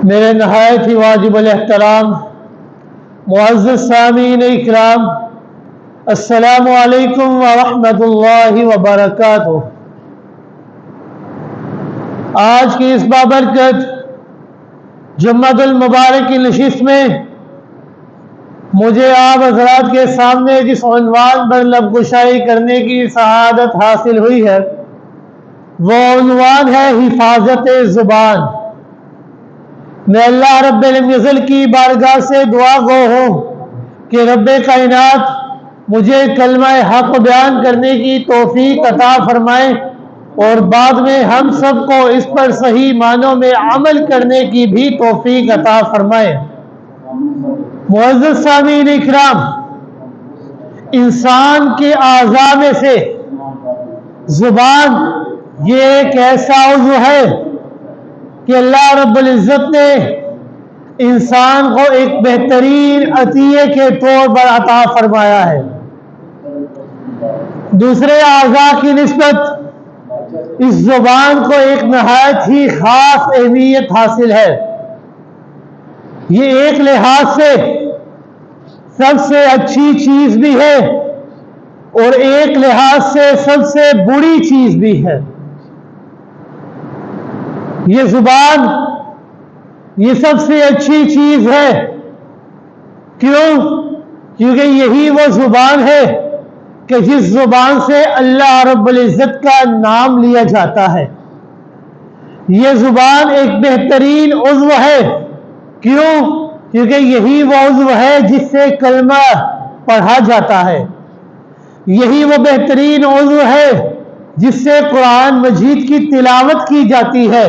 میرے نہایت ہی واجب الاحترام معزز سامعین اکرام، السلام علیکم ورحمۃ اللہ وبرکاتہ۔ آج کی اس بابرکت جمعۃ المبارک کی نشست میں مجھے آپ حضرات کے سامنے جس عنوان پر لب گشائی کرنے کی سعادت حاصل ہوئی ہے وہ عنوان ہے حفاظت زبان۔ میں اللہ رب العزت کی بارگاہ سے دعا گو ہوں کہ رب کائنات مجھے کلمہ حق بیان کرنے کی توفیق عطا فرمائے اور بعد میں ہم سب کو اس پر صحیح معنوں میں عمل کرنے کی بھی توفیق عطا فرمائے۔ معزز سامعین اکرام، انسان کے اعضاء میں سے زبان یہ ایک ایسا عضو ہے کہ اللہ رب العزت نے انسان کو ایک بہترین عطیے کے طور پر عطا فرمایا ہے۔ دوسرے اعضاء کی نسبت اس زبان کو ایک نہایت ہی خاص اہمیت حاصل ہے۔ یہ ایک لحاظ سے سب سے اچھی چیز بھی ہے اور ایک لحاظ سے سب سے بری چیز بھی ہے۔ یہ زبان یہ سب سے اچھی چیز ہے، کیوں؟ کیونکہ یہی وہ زبان ہے کہ جس زبان سے اللہ رب العزت کا نام لیا جاتا ہے۔ یہ زبان ایک بہترین عضو ہے، کیوں؟ کیونکہ یہی وہ عضو ہے جس سے کلمہ پڑھا جاتا ہے۔ یہی وہ بہترین عضو ہے جس سے قرآن مجید کی تلاوت کی جاتی ہے۔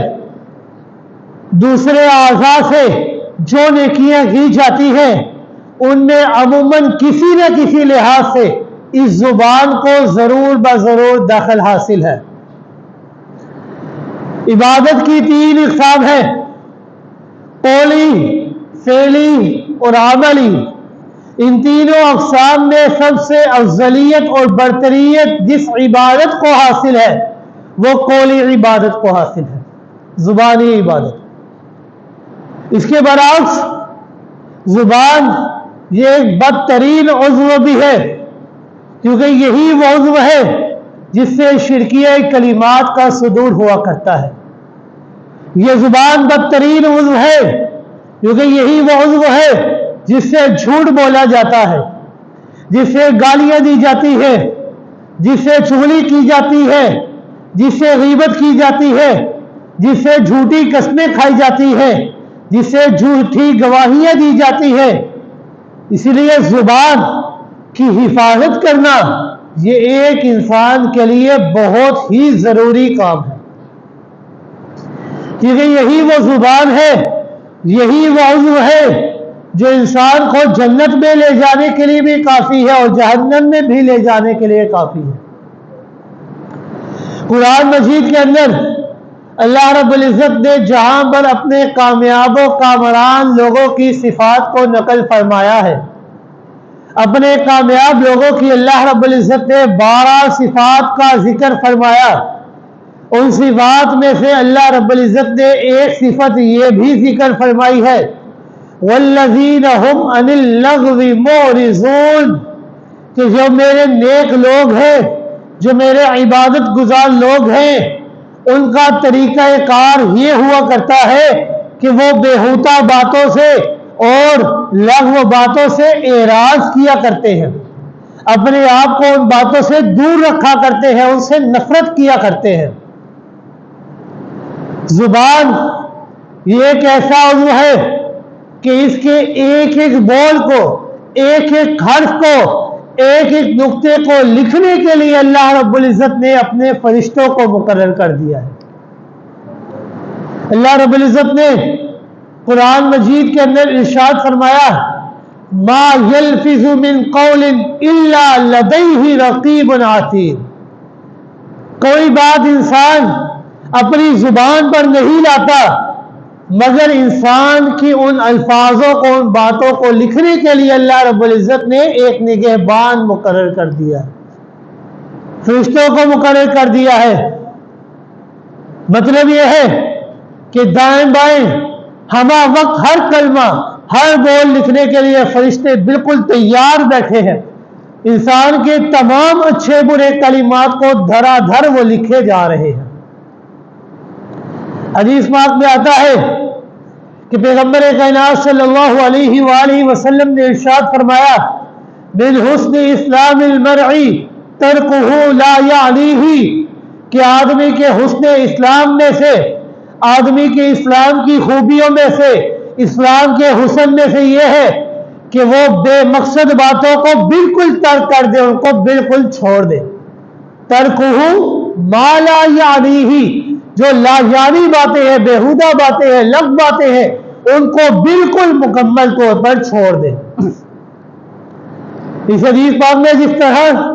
دوسرے اعضاء سے جو نیکیاں کی جاتی ہیں ان میں عموماً کسی نہ کسی لحاظ سے اس زبان کو ضرور بضرور دخل حاصل ہے۔ عبادت کی تین اقسام ہیں، قولی، فعلی اور عملی۔ ان تینوں اقسام میں سب سے افضلیت اور برتریت جس عبادت کو حاصل ہے وہ قولی عبادت کو حاصل ہے، زبانی عبادت۔ اس کے برعکس زبان یہ ایک بدترین عضو بھی ہے، کیونکہ یہی وہ عضو ہے جس سے شرکیہ کلمات کا صدور ہوا کرتا ہے۔ یہ زبان بدترین عضو ہے کیونکہ یہی وہ عضو ہے جس سے جھوٹ بولا جاتا ہے، جس سے گالیاں دی جاتی ہے، جس سے چغلی کی جاتی ہے، جس سے غیبت کی جاتی ہے، جس سے جھوٹی قسمیں کھائی جاتی ہے، جس سے جھوٹی گواہیاں دی جاتی ہے۔ اسی لیے زبان کی حفاظت کرنا یہ ایک انسان کے لیے بہت ہی ضروری کام ہے، کیونکہ یہی وہ زبان ہے، یہی وہ عضو ہے جو انسان کو جنت میں لے جانے کے لیے بھی کافی ہے اور جہنم میں بھی لے جانے کے لیے کافی ہے۔ قرآن مجید کے اندر اللہ رب العزت نے جہاں پر اپنے کامیاب و کامران لوگوں کی صفات کو نقل فرمایا ہے، اپنے کامیاب لوگوں کی اللہ رب العزت نے 12 صفات کا ذکر فرمایا۔ ان صفات میں سے اللہ رب العزت نے ایک صفت یہ بھی ذکر فرمائی ہے، والذین هم عن اللغو معرضون، کہ جو میرے نیک لوگ ہیں، جو میرے عبادت گزار لوگ ہیں، ان کا طریقہ کار یہ ہوا کرتا ہے کہ وہ بیہودہ باتوں سے اور لغو باتوں سے اعراض کیا کرتے ہیں، اپنے آپ کو ان باتوں سے دور رکھا کرتے ہیں، ان سے نفرت کیا کرتے ہیں۔ زبان یہ ایک ایسا عضو ہے کہ اس کے ایک ایک بول کو، ایک ایک حرف کو، ایک ایک نقطے کو لکھنے کے لیے اللہ رب العزت نے اپنے فرشتوں کو مقرر کر دیا ہے۔ اللہ رب العزت نے قرآن مجید کے اندر ارشاد فرمایا، ما یلفظ من قول الا لدیہ رقیب عتید، کوئی بات انسان اپنی زبان پر نہیں لاتا مگر انسان کی ان الفاظوں کو، ان باتوں کو لکھنے کے لیے اللہ رب العزت نے ایک نگہبان مقرر کر دیا ہے، فرشتوں کو مقرر کر دیا ہے۔ مطلب یہ ہے کہ دائیں بائیں ہمہ وقت ہر کلمہ ہر بول لکھنے کے لیے فرشتے بالکل تیار بیٹھے ہیں. انسان کے تمام اچھے برے کلمات کو دھرا دھر وہ لکھے جا رہے ہیں. حدیث پاک میں آتا ہے کہ پیغمبر کائنات صلی اللہ علیہ وآلہ وسلم نے ارشاد فرمایا من حسن اسلام المرء ترکہ لا یعنیہ، کہ آدمی کے حسن اسلام میں سے، آدمی کے اسلام کی خوبیوں میں سے، اسلام کے حسن میں سے یہ ہے کہ وہ بے مقصد باتوں کو بالکل ترک کر دے، ان کو بالکل چھوڑ دے. ترکہ ما لا یعنیہ، جو لا یعنی باتیں ہیں، بیہودہ باتیں ہیں، لغو باتیں ہیں، ان کو بالکل مکمل طور پر چھوڑ دے. اس حدیث پاک میں جس طرح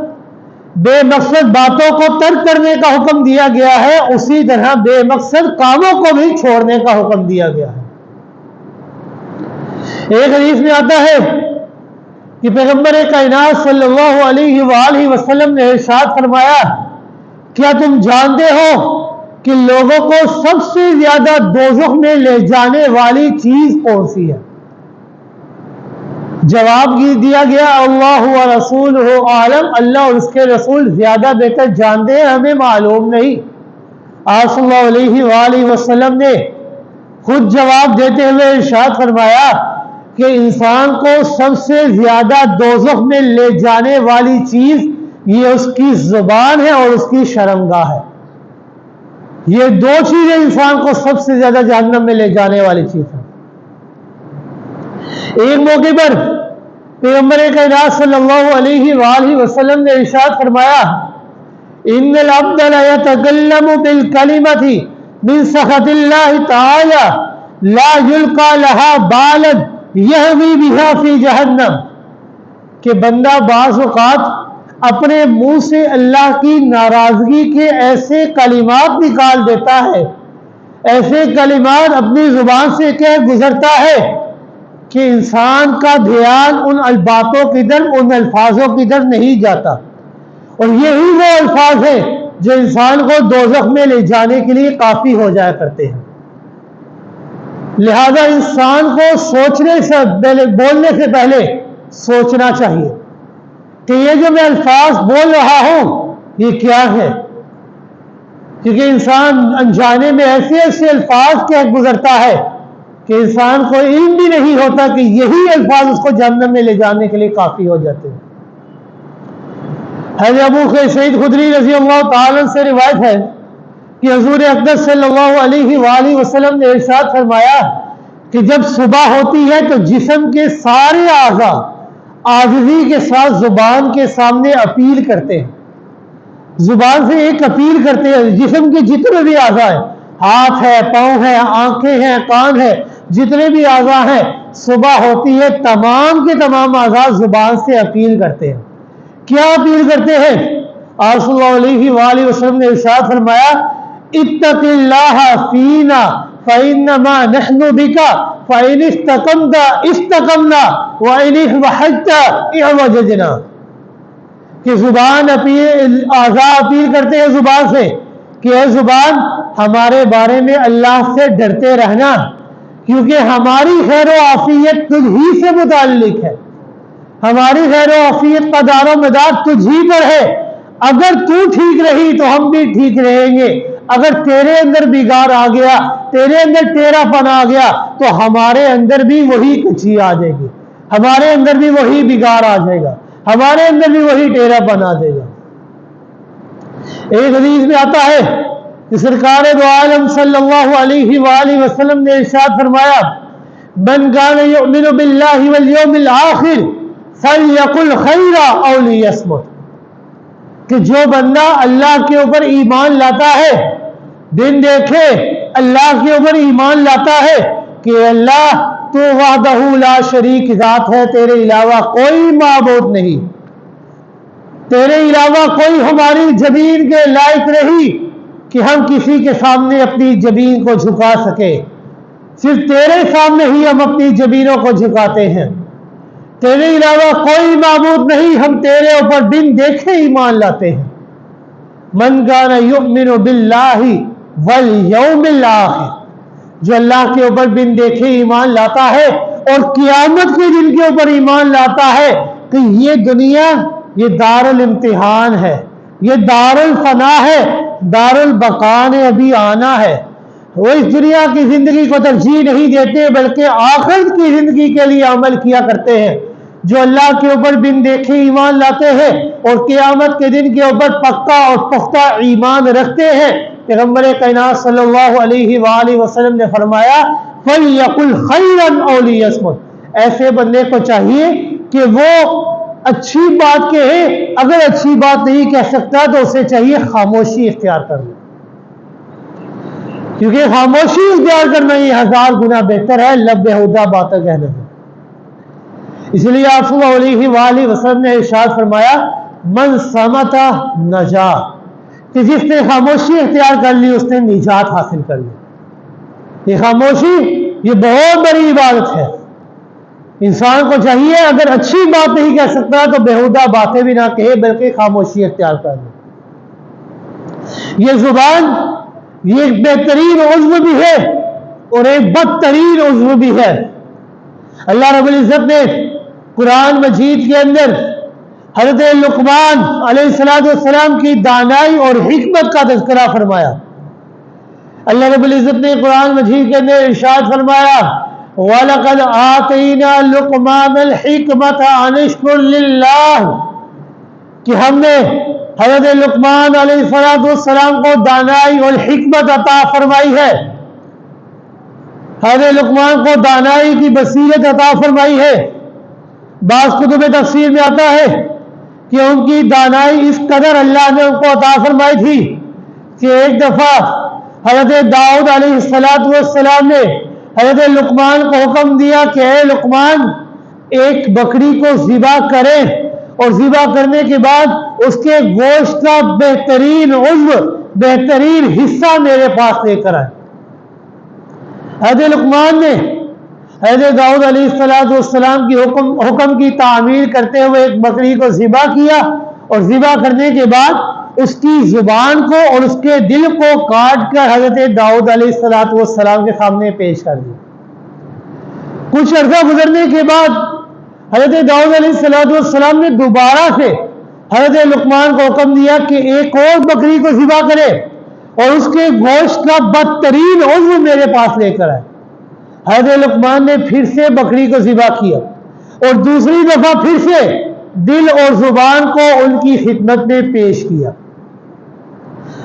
بے مقصد باتوں کو ترک کرنے کا حکم دیا گیا ہے، اسی طرح بے مقصد کاموں کو بھی چھوڑنے کا حکم دیا گیا ہے. ایک حدیث میں آتا ہے کہ پیغمبر کائنات صلی اللہ علیہ وآلہ وسلم نے ارشاد فرمایا کیا تم جانتے ہو کہ لوگوں کو سب سے زیادہ دوزخ میں لے جانے والی چیز کون سی ہے؟ جواب دیا گیا اللہ و رسولہ عالم، اللہ اور اس کے رسول زیادہ بہتر جانتے ہیں، ہمیں معلوم نہیں. آپ صلی اللہ علیہ وآلہ وسلم نے خود جواب دیتے ہوئے ارشاد فرمایا کہ انسان کو سب سے زیادہ دوزخ میں لے جانے والی چیز یہ اس کی زبان ہے اور اس کی شرمگاہ ہے. یہ دو چیزیں انسان کو سب سے زیادہ جہنم میں لے جانے والی چیز ہے. ایک موقع پر پیغمبر کائنات صلی اللہ علیہ وآلہ وسلم نے ارشاد فرمایا ان العبد لا يتكلم بالكلمة من سخط اللہ تعالی لا يلقى لها بالا يهوي بها في جہنم، کہ بندہ بعض اوقات اپنے منہ سے اللہ کی ناراضگی کے ایسے کلمات نکال دیتا ہے، ایسے کلمات اپنی زبان سے کہہ گزرتا ہے کہ انسان کا دھیان ان باتوں کی طرف، ان الفاظوں کی طرف نہیں جاتا. اور یہی وہ الفاظ ہیں جو انسان کو دوزخ میں لے جانے کے لیے کافی ہو جایا کرتے ہیں. لہذا انسان کو سوچنے سے پہلے، بولنے سے پہلے سوچنا چاہیے کہ یہ جو میں الفاظ بول رہا ہوں یہ کیا ہے، کیونکہ انسان انجانے میں ایسے ایسے الفاظ کہہ گزرتا ہے کہ انسان کو علم بھی نہیں ہوتا کہ یہی الفاظ اس کو جہنم میں لے جانے کے لیے کافی ہو جاتے ہیں. حضرت ابو سعید خدری رضی اللہ تعالی سے روایت ہے کہ حضور اقدس صلی اللہ علیہ وآلہ وسلم نے ارشاد فرمایا کہ جب صبح ہوتی ہے تو جسم کے سارے اعضاء عاجزی کے ساتھ زبان کے سامنے اپیل کرتے ہیں. زبان سے ایک اپیل کرتے ہیں، جسم کے جتنے بھی اعضاء ہیں، ہاتھ ہے، پاؤں ہے، آنکھیں ہیں، کان ہے، جتنے بھی اعضاء ہیں، صبح ہوتی ہے تمام کے تمام اعضاء زبان سے اپیل کرتے ہیں. کیا اپیل کرتے ہیں؟ آپ صلی اللہ علیہ وآلہ وسلم نے ارشاد فرمایا اتق اللہ فینا فإنما نحن بک فإن استقمت استقمنا وإن اعوججت اعوججنا، کہ زبان اعضاء اپیل کرتے ہیں زبان سے کہ اے زبان ہمارے بارے میں اللہ سے ڈرتے رہنا، کیونکہ ہماری خیر و عافیت تجھ ہی سے متعلق ہے، ہماری خیر و عافیت کا دار و مدار تجھ ہی پر ہے. اگر تو ٹھیک رہی تو ہم بھی ٹھیک رہیں گے، اگر تیرے اندر بگاڑ آ گیا، تیرے اندر ٹیڑھا پن آ گیا تو ہمارے اندر بھی وہی کچھی آ جائے گی، ہمارے اندر بھی وہی بگاڑ آ جائے گا، ہمارے اندر بھی وہی ٹیڑھا پن آ جائے گا. ایک حدیث میں آتا ہے کہ سرکار دو عالم صلی اللہ علیہ وآلہ وسلم نے ارشاد فرمایا من کان یؤمن باللہ والیوم الآخر فلیقل خیرا او لیصمت، کہ جو بندہ اللہ کے اوپر ایمان لاتا ہے، دن دیکھے اللہ کے اوپر ایمان لاتا ہے کہ اللہ تو وحدہ لا شریک ذات ہے، تیرے علاوہ کوئی معبود نہیں، تیرے علاوہ کوئی ہماری جبین کے لائق نہیں کہ ہم کسی کے سامنے اپنی جبین کو جھکا سکے، صرف تیرے سامنے ہی ہم اپنی جبینوں کو جھکاتے ہیں، تیرے علاوہ کوئی معبود نہیں، ہم تیرے اوپر دن دیکھے ایمان لاتے ہیں. من کان یؤمن باللہ والیوم الآخر، جو اللہ کے اوپر بن دیکھے ایمان لاتا ہے اور قیامت کے دن کے اوپر ایمان لاتا ہے کہ یہ دنیا یہ دار الامتحان ہے، یہ دار الفنا ہے، دار البقا نے ابھی آنا ہے. وہ اس دنیا کی زندگی کو ترجیح نہیں دیتے بلکہ آخرت کی زندگی کے لیے عمل کیا کرتے ہیں. جو اللہ کے اوپر بن دیکھے ایمان لاتے ہیں اور قیامت کے دن کے اوپر پکا اور پختہ ایمان رکھتے ہیں، پیغمبر کائنات صلی اللہ علیہ وآلہ وسلم نے فرمایا فَلْيَقُلْ خَيْرًا أَوْ لِيَصْمُتْ. ایسے بندے کو چاہیے کہ وہ اچھی بات کہے، اگر اچھی بات نہیں کہہ سکتا تو اسے چاہیے خاموشی اختیار کرنا، کیونکہ خاموشی اختیار کرنا یہ 1000 گنا بہتر ہے لب بیہودہ باتیں کہنے سے. اس لیے آپ صلی اللہ علیہ وآلہ وسلم نے ارشاد فرمایا من صمت نجا، کہ جس نے خاموشی اختیار کر لی اس نے نجات حاصل کر لی. یہ خاموشی یہ بہت بڑی عبادت ہے. انسان کو چاہیے اگر اچھی بات نہیں کہہ سکتا تو بیہودہ باتیں بھی نہ کہے بلکہ خاموشی اختیار کر لے. یہ زبان یہ ایک بہترین عضو بھی ہے اور ایک بدترین عضو بھی ہے. اللہ رب العزت نے قرآن مجید کے اندر حضرت لقمان علیہ السلام کی دانائی اور حکمت کا تذکرہ فرمایا. اللہ رب العزت نے قرآن مجید کے اندر ارشاد فرمایا وَلَقَدْ آتَيْنَا لُقْمَانَ الْحِكْمَةَ أَنِ اشْكُرْ لِلَّهِ، کہ ہم نے حضرت لقمان علیہ السلام کو دانائی اور حکمت عطا فرمائی ہے. حضرت لقمان کو دانائی کی بصیرت عطا فرمائی ہے. بعض کتب تفسیر میں آتا ہے کہ ان کی دانائی اس قدر اللہ نے ان کو عطا فرمائی تھی کہ ایک دفعہ حضرت داؤد علیہ السلام نے حضرت لقمان کو حکم دیا کہ اے لقمان ایک بکری کو ذبح کرے اور ذبح کرنے کے بعد اس کے گوشت کا بہترین عضو بہترین حصہ میرے پاس لے کر آئے. حضرت لقمان نے حضرت داؤد علیہ السلام کی حکم کی تعمیل کرتے ہوئے ایک بکری کو ذبح کیا اور ذبح کرنے کے بعد اس کی زبان کو اور اس کے دل کو کاٹ کر حضرت داؤد علیہ السلام کے سامنے پیش کر دیا. کچھ عرصہ گزرنے کے بعد حضرت داؤد علیہ السلام نے دوبارہ سے حضرت لقمان کو حکم دیا کہ ایک اور بکری کو ذبح کرے اور اس کے گوشت کا بدترین عضو میرے پاس لے کر آئے. حضرت لقمان نے پھر سے بکری کو ذبح کیا اور دوسری دفعہ پھر سے دل اور زبان کو ان کی خدمت میں پیش کیا.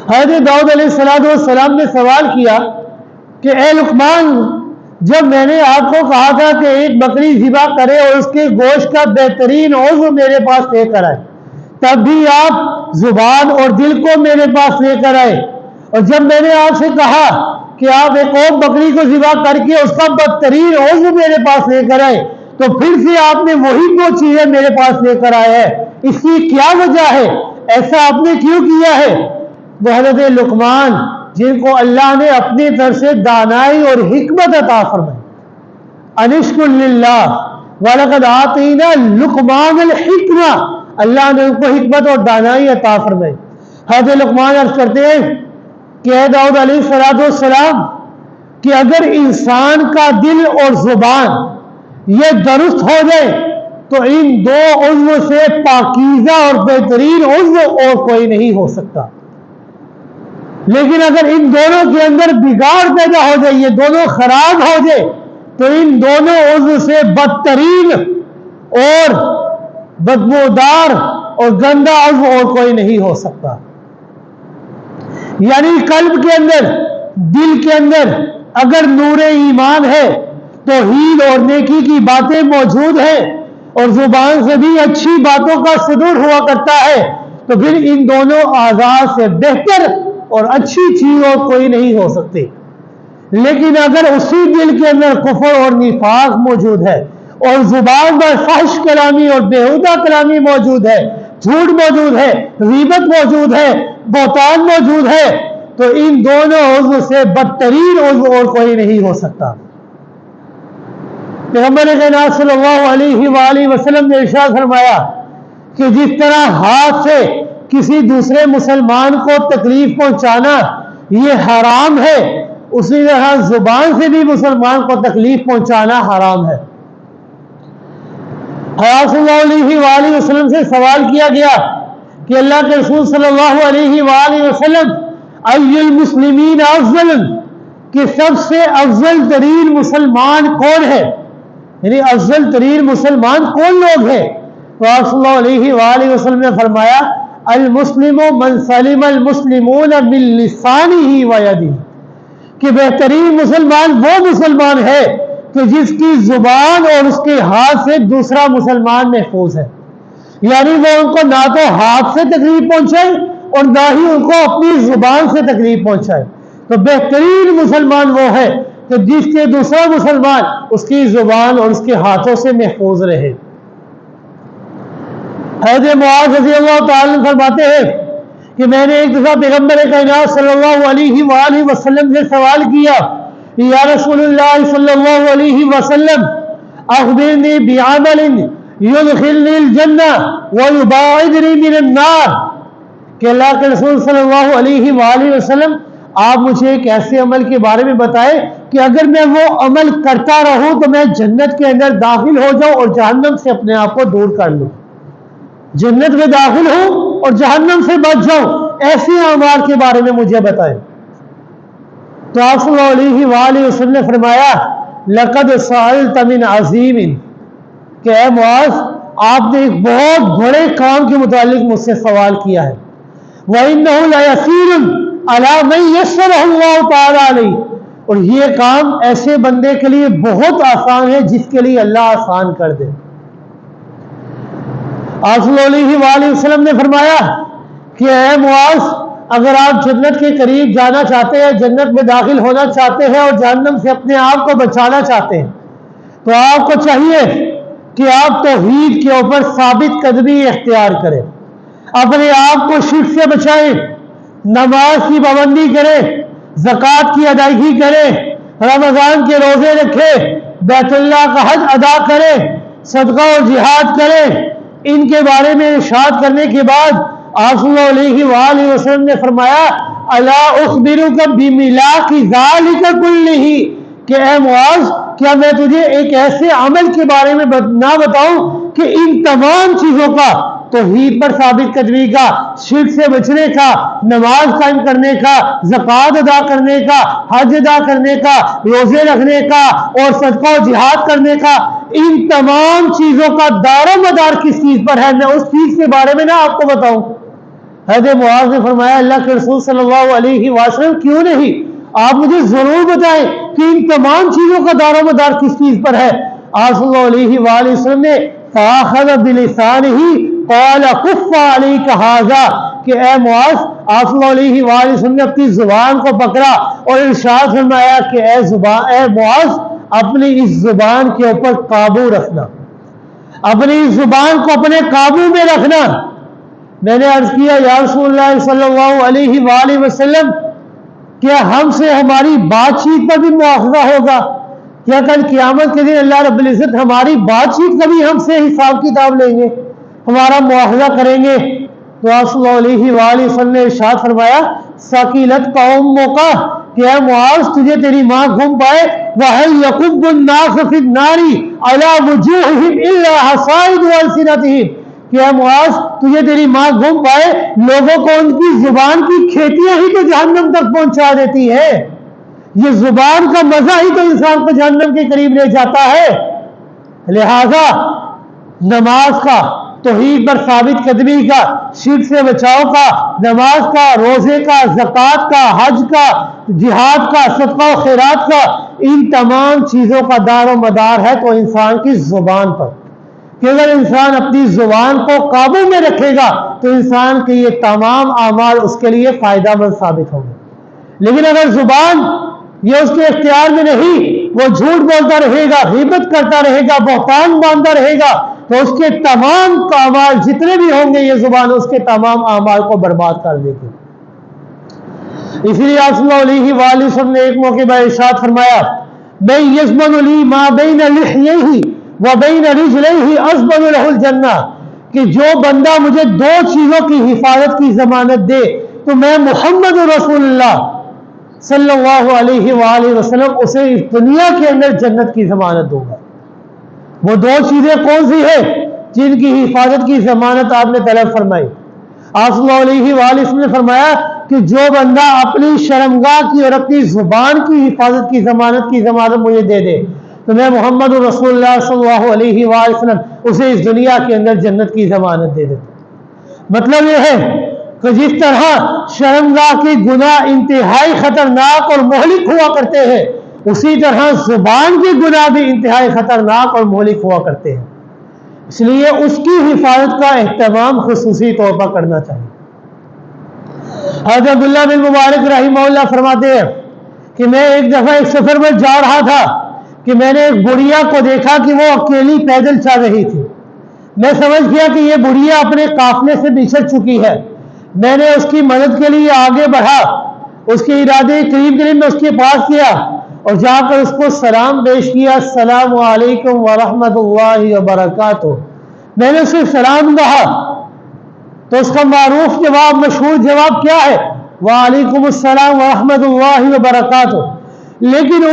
حضرت داؤد علیہ السلام نے سوال کیا کہ اے لقمان جب میں نے آپ کو کہا تھا کہ ایک بکری ذبح کرے اور اس کے گوشت کا بہترین عضو میرے پاس لے کر آئے تب بھی آپ زبان اور دل کو میرے پاس لے کر آئے، اور جب میں نے آپ سے کہا کہ آپ ایک اور بکری کو ذبح کر کے اس کا بدترین عضو میرے پاس لے کر آئے تو پھر سے آپ نے وہی دو چیزیں میرے پاس لے کر آئے ہیں، اس کی کیا وجہ ہے؟ ایسا آپ نے کیوں کیا ہے؟ وہ حضرت لقمان جن کو اللہ نے اپنی طرف سے دانائی اور حکمت عطا فرمائی، ان اشکر للہ وَلَقَدْ آتَيْنَا لُقْمَانَ الْحِكْمَةَ، اللہ نے ان کو حکمت اور دانائی عطا فرمائی. حضرت لقمان عرض کرتے ہیں کہ اے داؤد علیہ السلام کہ اگر انسان کا دل اور زبان یہ درست ہو جائے تو ان دو عضو سے پاکیزہ اور بہترین عضو اور کوئی نہیں ہو سکتا، لیکن اگر ان دونوں کے اندر بگاڑ پیدا ہو جائے، یہ دونوں خراب ہو جائے تو ان دونوں عضو سے بدترین اور بدبودار اور گندا عضو اور کوئی نہیں ہو سکتا. یعنی قلب کے اندر دل کے اندر اگر نور ایمان ہے توحید اور نیکی کی باتیں موجود ہیں اور زبان سے بھی اچھی باتوں کا صدور ہوا کرتا ہے تو پھر ان دونوں اعضاء سے بہتر اور اچھی چیز اور کوئی نہیں ہو سکتی. لیکن اگر اسی دل کے اندر کفر اور نفاق موجود ہے اور زبان پر فحش کلامی اور بیہودہ کلامی موجود ہے، جھوٹ موجود ہے، غیبت موجود ہے، بہتان موجود ہے، تو ان دونوں عضو سے بدترین عضو اور کوئی نہیں ہو سکتا. پیغمبر کائنات صلی اللہ علیہ وآلہ وسلم نے ارشاد فرمایا کہ جس طرح ہاتھ سے کسی دوسرے مسلمان کو تکلیف پہنچانا یہ حرام ہے، اسی طرح زبان سے بھی مسلمان کو تکلیف پہنچانا حرام ہے۔ صلی اللہ علیہ وآلہ وسلم سے سوال کیا گیا کہ اللہ کے رسول صلی اللہ علیہ وآلہ وسلم ای المسلمین افضل، کہ سب سے افضل ترین مسلمان کون ہے، یعنی افضل ترین مسلمان کون لوگ ہیں؟ تو آپ صلی اللہ علیہ وآلہ وسلم نے فرمایا المسلم من سلم المسلمون من لسانہ و یدہ، کہ بہترین مسلمان وہ مسلمان ہے کہ جس کی زبان اور اس کے ہاتھ سے دوسرا مسلمان محفوظ ہے، یعنی وہ ان کو نہ تو ہاتھ سے تکلیف پہنچائے اور نہ ہی ان کو اپنی زبان سے تکلیف پہنچائے۔ تو بہترین مسلمان وہ ہے کہ جس کے دوسرا مسلمان اس کی زبان اور اس کے ہاتھوں سے محفوظ رہے۔ حضرت معاذ رضی اللہ تعالیٰ فرماتے ہیں کہ میں نے ایک دفعہ پیغمبر کائنات صلی اللہ علیہ وآلہ وسلم سے سوال کیا یا رسول اللہ صلی اللہ علیہ وسلم اخبرنی بعمل یدخلنی الجنہ ویباعدنی من النار، کہ اللہ کے رسول صلی اللہ علیہ وآلہ وسلم آپ مجھے ایک ایسے عمل کے بارے میں بتائیں کہ اگر میں وہ عمل کرتا رہوں تو میں جنت کے اندر داخل ہو جاؤں اور جہنم سے اپنے آپ کو دور کر لوں، جنت میں داخل ہوں اور جہنم سے بچ جاؤں، ایسے اعمال کے بارے میں مجھے بتائیں۔ تو آپ صلی اللہ علیہ وآلہ وسلم نے فرمایا لقد سألت من عظیم، کہ اے معاذ آپ نے ایک بہت بڑے کام کے متعلق مجھ سے سوال کیا ہے، وَإِنَّهُ لَيَسِيرٌ عَلَى مَن يَسَّرَهُ اللَّهُ تَعَالَى عَلَيْهِ، اور یہ کام ایسے بندے کے لیے بہت آسان ہے جس کے لیے اللہ آسان کر دے۔ آپ صلی اللہ علیہ وآلہ وسلم نے فرمایا کہ اے معاذ اگر آپ جنت کے قریب جانا چاہتے ہیں، جنت میں داخل ہونا چاہتے ہیں اور جہنم سے اپنے آپ کو بچانا چاہتے ہیں، تو آپ کو چاہیے کہ آپ توحید کے اوپر ثابت قدمی اختیار کریں، اپنے آپ کو شرک سے بچائیں، نماز کی پابندی کریں، زکوٰۃ کی ادائیگی کریں، رمضان کے روزے رکھیں، بیت اللہ کا حج ادا کریں، صدقہ اور جہاد کریں۔ ان کے بارے میں ارشاد کرنے کے بعد آپ صلی اللہ علیہ وآلہ وسلم نے فرمایا الا اخبرک بملاک ذالک کلہ، کہ اے معاذ کیا میں تجھے ایک ایسے عمل کے بارے میں نہ بتاؤں کہ ان تمام چیزوں کا، توحید پر ثابت قدمی کا، شرک سے بچنے کا، نماز قائم کرنے کا، زکوٰۃ ادا کرنے کا، حج ادا کرنے کا، روزے رکھنے کا اور صدقہ و جہاد کرنے کا، ان تمام چیزوں کا دار و مدار کس چیز پر ہے، میں اس چیز کے بارے میں نہ آپ کو بتاؤں؟ حضرت معاذ نے فرمایا اللہ کے رسول صلی اللہ علیہ وسلم کیوں نہیں، آپ مجھے ضرور بتائیں کہ ان تمام چیزوں کا دار و مدار کس چیز پر ہے۔ آپ صلی اللہ علیہ وآلہ وسلم نے فَأَخَذَ بِلِسَانِهِ قَالَ كُفَّ عَلَيْكَ هَذَا، کہ اے معاذ آپ صلی اللہ علیہ وآلہ وسلم نے اپنی زبان کو پکڑا اور ارشاد فرمایا کہ اے معاذ اپنی اس زبان کے اوپر قابو رکھنا، اپنی اس زبان کو اپنے قابو میں رکھنا۔ میں نے عرض کیا یا رسول اللہ صلی اللہ علیہ وآلہ وسلم کیا ہم سے ہماری بات چیت پر بھی مواخذہ ہوگا؟ کیا کل قیامت کے دن اللہ رب العزت ہماری بات چیت کا بھی ہم سے حساب کتاب لیں گے، ہمارا مواخذہ کریں گے؟ تو آپ صلی اللہ علیہ وآلہ وسلم نے ارشاد فرمایا ثقلتک امک، کہ اے معاذ تجھے تیری ماں گھوم پائے، وَهَلْ يَكُبُّ النَّاسُ فِي النَّارِ عَلَى وُجُوهِهِمْ إِلَّا حَصَائِدُ أَلْسِنَتِهِمْ، کہ اے معاذ تجھے تیری ماں گھوم پائے، لوگوں کو ان کی زبان کی کھیتیاں ہی تو جہنم تک پہنچا دیتی ہے، یہ زبان کا مزہ ہی تو انسان کو جہنم کے قریب لے جاتا ہے۔ لہذا نماز کا، توحید پر ثابت قدمی کا، شرک سے بچاؤ کا، نماز کا، روزے کا، زکوٰۃ کا، حج کا، جہاد کا، صدقہ و خیرات کا، ان تمام چیزوں کا دار و مدار ہے تو انسان کی زبان پر، کہ اگر انسان اپنی زبان کو قابو میں رکھے گا تو انسان کے یہ تمام اعمال اس کے لیے فائدہ مند ثابت ہوں گے۔ لیکن اگر زبان یہ اس کے اختیار میں نہیں، وہ جھوٹ بولتا رہے گا، غیبت کرتا رہے گا، بہتان باندھتا رہے گا، تو اس کے تمام اعمال جتنے بھی ہوں گے یہ زبان اس کے تمام اعمال کو برباد کر دے گی۔ اسی لیے آپ صلی اللہ علیہ وآلہ وسلم نے ایک موقع پر ارشاد فرمایا من یضمن لی ما بین لحییہ وبین رجلیہ اضمن لہ الجنہ، کہ جو بندہ مجھے دو چیزوں کی حفاظت کی ضمانت دے تو میں محمد رسول اللہ صلی اللہ علیہ وآلہ وسلم اسے اس دنیا کے اندر جنت کی ضمانت دوں گا۔ وہ دو چیزیں کون سی ہیں جن کی حفاظت کی ضمانت آپ نے طلب فرمائی؟ آپ صلی اللہ علیہ وآلہ وسلم نے فرمایا کہ جو بندہ اپنی شرمگاہ کی اور اپنی زبان کی حفاظت کی ضمانت مجھے دے دے تو میں محمد رسول اللہ صلی اللہ علیہ وآلہ وسلم اسے اس دنیا کے اندر جنت کی ضمانت دے دیتا۔ مطلب یہ ہے کہ جس طرح شرمگاہ کے گناہ انتہائی خطرناک اور مہلک ہوا کرتے ہیں، اسی طرح زبان کے گناہ بھی انتہائی خطرناک اور مہلک ہوا کرتے ہیں، اس لیے اس کی حفاظت کا اہتمام خصوصی طور پر کرنا چاہیے۔ حضرت عبداللہ بن مبارک رحمہ اللہ فرماتے ہیں کہ میں ایک دفعہ ایک سفر میں جا رہا تھا کہ میں نے ایک بڑھیا کو دیکھا کہ وہ اکیلی پیدل چل رہی تھی۔ میں سمجھ گیا کہ یہ بڑھیا اپنے قافلے سے بچھڑ چکی ہے۔ میں نے اس کی مدد کے لیے آگے بڑھا، اس کے ارادے قریب میں اس کے پاس گیا اور جا کر اس کو سلام پیش کیا، السلام علیکم ورحمۃ اللہ وبرکاتہ۔ میں نے اسے سلام کہا تو اس کا معروف جواب، مشہور جواب کیا ہے؟ وعلیکم السلام ورحمۃ اللہ وبرکاتہ۔ لیکن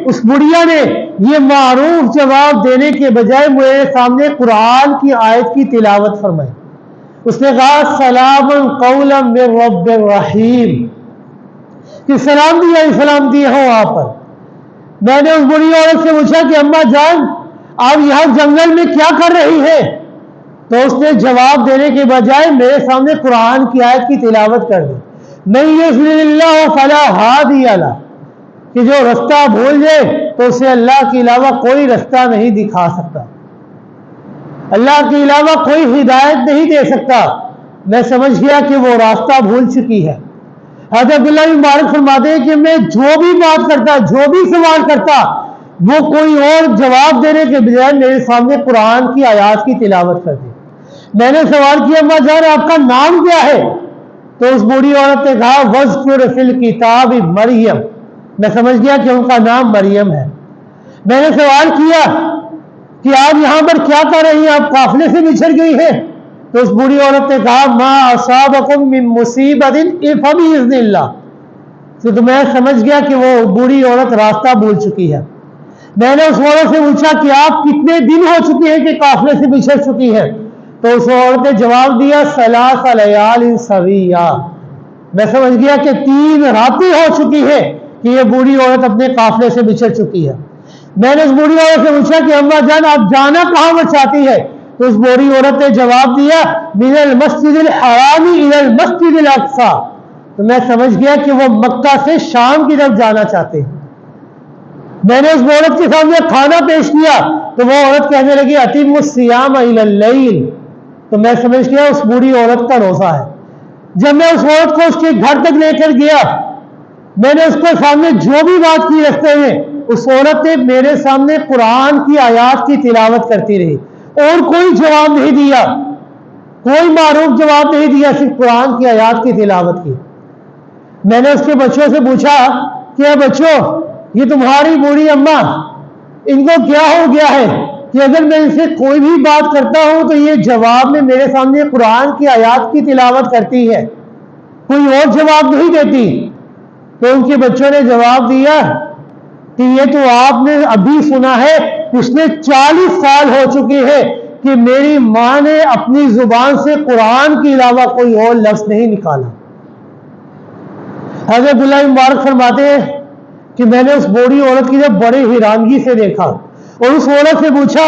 اس بڑھیا نے یہ معروف جواب دینے کے بجائے میرے سامنے قرآن کی آیت کی تلاوت فرمائی۔ اس نے کہا سلام قولا من رب الرحیم، کہ سلام دیا ہو آپ پر۔ میں نے اس بڑھی عورت سے پوچھا کہ اماں جان آپ یہاں جنگل میں کیا کر رہی ہے؟ تو اس نے جواب دینے کے بجائے میرے سامنے قرآن کی آیت کی تلاوت کر دی، من یضلل اللہ فلا ہادی لہ، کہ جو رستہ بھول جائے تو اسے اللہ کے علاوہ کوئی رستہ نہیں دکھا سکتا، اللہ کے علاوہ کوئی ہدایت نہیں دے سکتا۔ میں سمجھ گیا کہ وہ راستہ بھول چکی ہے۔ حضرت عبداللہ بن مبارک فرماتے ہیں کہ میں جو بھی بات کرتا، جو بھی سوال کرتا، وہ کوئی اور جواب دینے کے بجائے میرے سامنے قرآن کی آیات کی تلاوت کرتی۔ میں نے سوال کیا اماں جان آپ کا نام کیا ہے؟ تو اس بوڑھی عورت نے کہا وَاذْكُرْ فِي الْكِتَابِ مریم۔ میں سمجھ گیا کہ ان کا نام مریم ہے۔ میں نے سوال کیا کہ آپ یہاں پر کیا کر رہی ہیں، آپ قافلے سے بچھڑ گئی ہیں؟ تو اس بوڑھی عورت نے کہا ما اصابکم من مصیبت فباذن اللہ۔ تو میں سمجھ گیا کہ وہ بوڑھی عورت راستہ بھول چکی ہے۔ میں نے اس عورت سے پوچھا کہ آپ کتنے دن ہو چکے ہیں کہ قافلے سے بچھڑ چکی ہے؟ تو اس عورت نے جواب دیا 3 لیال سویہ۔ میں سمجھ گیا کہ 3 راتیں ہو چکی ہے کہ یہ بوڑھی عورت اپنے قافلے سے بچھڑ چکی ہے۔ میں نے اس بوڑھی عورت سے پوچھا کہ اماں جان آپ جانا کہاں چاہتی ہے؟ تو اس بوڑھی عورت نے جواب دیا من المسجد الحرام الى المسجد الاقصی۔ تو میں سمجھ گیا کہ وہ مکہ سے شام کی طرف جانا چاہتے ہیں۔ میں نے اس عورت کے سامنے کھانا پیش کیا تو وہ عورت کہنے لگی اتم الصیام الی اللیل۔ تو میں سمجھ گیا اس بوڑھی عورت کا روزہ ہے۔ جب میں اس عورت کو اس کے گھر تک لے کر گیا، میں نے اس کو سامنے جو بھی بات کی رستے میں، اس عورت نے میرے سامنے قرآن کی آیات کی تلاوت کرتی رہی اور کوئی جواب نہیں دیا، کوئی معروف جواب نہیں دیا، صرف قرآن کی آیات کی تلاوت کی۔ میں نے اس کے بچوں سے پوچھا کہ بچوں یہ تمہاری بوڑھی اماں ان کو کیا ہو گیا ہے کہ اگر میں ان سے کوئی بھی بات کرتا ہوں تو یہ جواب میں میرے سامنے قرآن کی آیات کی تلاوت کرتی ہے، کوئی اور جواب نہیں دیتی؟ تو ان کے بچوں نے جواب دیا کہ یہ تو آپ نے ابھی سنا ہے، پچھلے 40 سال ہو چکے ہیں کہ میری ماں نے اپنی زبان سے قرآن کے علاوہ کوئی اور لفظ نہیں نکالا۔ حضرت عبداللہ بن مبارک فرماتے ہیں کہ میں نے اس بوڑھی عورت کی جب بڑے حیرانگی سے دیکھا اور اس عورت سے پوچھا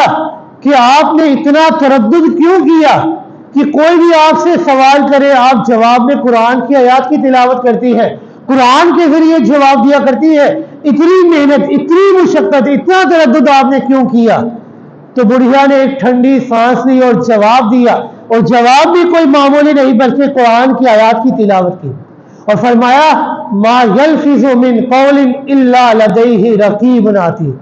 کہ آپ نے اتنا تردد کیوں کیا کہ کوئی بھی آپ سے سوال کرے آپ جواب میں قرآن کی آیات کی تلاوت کرتی ہے، قرآن کے ذریعے جواب دیا کرتی ہے، اتنی محنت، اتنی مشقت، اتنا تردد آپ نے کیوں کیا؟ تو بڑھیا نے ایک ٹھنڈی سانس لی اور جواب دیا، اور جواب بھی کوئی معمولی نہیں بلکہ قرآن کی آیات کی تلاوت کی، اور فرمایا ما یلفظ من قول الا لدیہ رقیب عتید،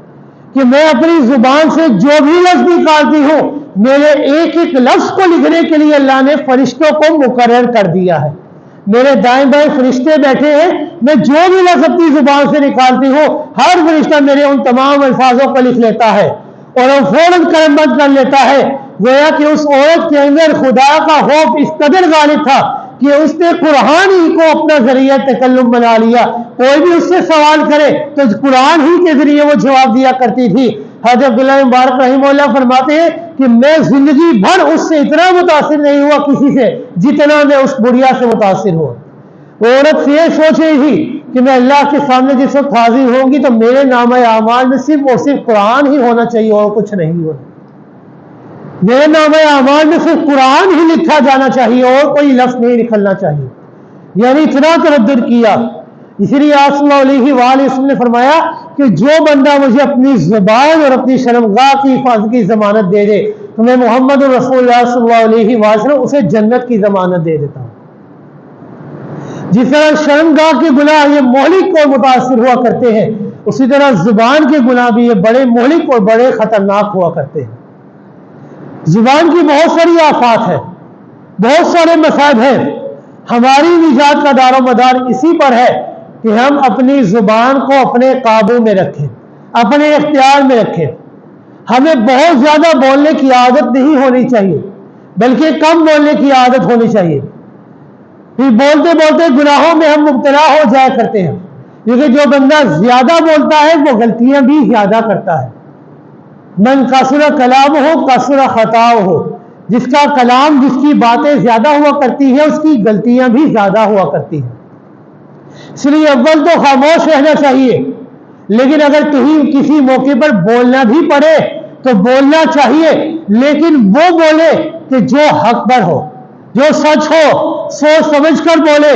کہ میں اپنی زبان سے جو بھی لفظ نکالتی ہوں میرے ایک ایک لفظ کو لکھنے کے لیے اللہ نے فرشتوں کو مقرر کر دیا ہے، میرے دائیں بائیں فرشتے بیٹھے ہیں، میں جو بھی لفظ اپنی زبان سے نکالتی ہوں ہر فرشتہ میرے ان تمام الفاظوں کو لکھ لیتا ہے اور وہ فوراً قلم بند کر لیتا ہے۔ گویا کہ اس عورت کے اندر خدا کا خوف اس قدر غالب تھا کہ اس نے قرآن ہی کو اپنا ذریعہ تکلم بنا لیا. کوئی بھی اس سے سوال کرے تو قرآن ہی کے ذریعے وہ جواب دیا کرتی تھی. حضرت عبداللہ مبارک رحمہ اللہ فرماتے ہیں کہ میں زندگی بھر اس سے اتنا متاثر نہیں ہوا کسی سے جتنا میں اس بڑھیا سے متاثر ہوا. وہ عورت یہ سوچ رہی تھی کہ میں اللہ کے سامنے جس وقت حاضر ہوں گی تو میرے نامہ اعمال میں صرف اور صرف قرآن ہی ہونا چاہیے اور کچھ نہیں ہونا. میرے نامہ اعمال میں صرف قرآن ہی لکھا جانا چاہیے اور کوئی لفظ نہیں نکلنا چاہیے. یعنی اتنا تردد کیا. اسی لیے آپ صلی اللہ علیہ وآلہ وسلم نے فرمایا کہ جو بندہ مجھے اپنی زبان اور اپنی شرمگاہ کی حفاظت کی ضمانت دے دے تو میں محمد رسول اللہ صلی اللہ علیہ وآلہ وسلم اسے جنت کی ضمانت دے دیتا ہوں. جس طرح شرمگاہ کے گناہ یہ مہلک اور متاثر ہوا کرتے ہیں اسی طرح زبان کے گناہ بھی یہ بڑے مہلک اور بڑے خطرناک ہوا کرتے ہیں. زبان کی بہت ساری آفات ہے, بہت سارے مصائب ہیں. ہماری نجات کا دار و مدار اسی پر ہے کہ ہم اپنی زبان کو اپنے قابو میں رکھیں, اپنے اختیار میں رکھیں. ہمیں بہت زیادہ بولنے کی عادت نہیں ہونی چاہیے بلکہ کم بولنے کی عادت ہونی چاہیے. پھر بولتے بولتے گناہوں میں ہم مبتلا ہو جایا کرتے ہیں کیونکہ جو بندہ زیادہ بولتا ہے وہ غلطیاں بھی زیادہ کرتا ہے. من کثر کلامہ کثر خطاؤہ, جس کا کلام جس کی باتیں زیادہ ہوا کرتی ہیں اس کی غلطیاں بھی زیادہ ہوا کرتی ہیں. اس لیے اول تو خاموش رہنا چاہیے, لیکن اگر کہیں کسی موقع پر بولنا بھی پڑے تو بولنا چاہیے, لیکن وہ بولے کہ جو حق پر ہو, جو سچ ہو, سوچ سمجھ کر بولے.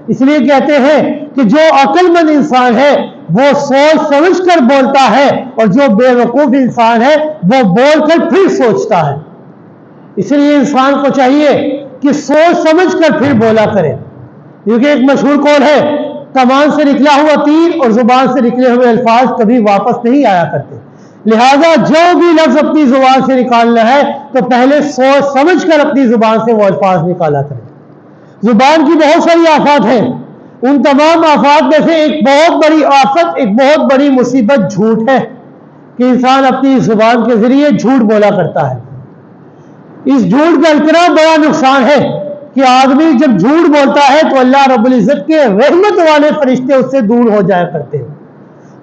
اس لیے کہتے ہیں کہ جو عقل مند انسان ہے وہ سوچ سمجھ کر بولتا ہے اور جو بے وقوف انسان ہے وہ بول کر پھر سوچتا ہے. اس لیے انسان کو چاہیے کہ سوچ سمجھ کر پھر بولا کرے, کیونکہ ایک مشہور قول ہے کمان سے نکلا ہوا تیر اور زبان سے نکلے ہوئے الفاظ کبھی واپس نہیں آیا کرتے. لہذا جو بھی لفظ اپنی زبان سے نکالنا ہے تو پہلے سوچ سمجھ کر اپنی زبان سے وہ الفاظ نکالا کرے. زبان کی بہت ساری آفات ہیں, ان تمام آفات میں سے ایک بہت بڑی آفت, ایک بہت بڑی مصیبت جھوٹ ہے کہ انسان اپنی زبان کے ذریعے جھوٹ بولا کرتا ہے. اس جھوٹ کا اتنا بڑا نقصان ہے کہ آدمی جب جھوٹ بولتا ہے تو اللہ رب العزت کے رحمت والے فرشتے اس سے دور ہو جایا کرتے ہیں.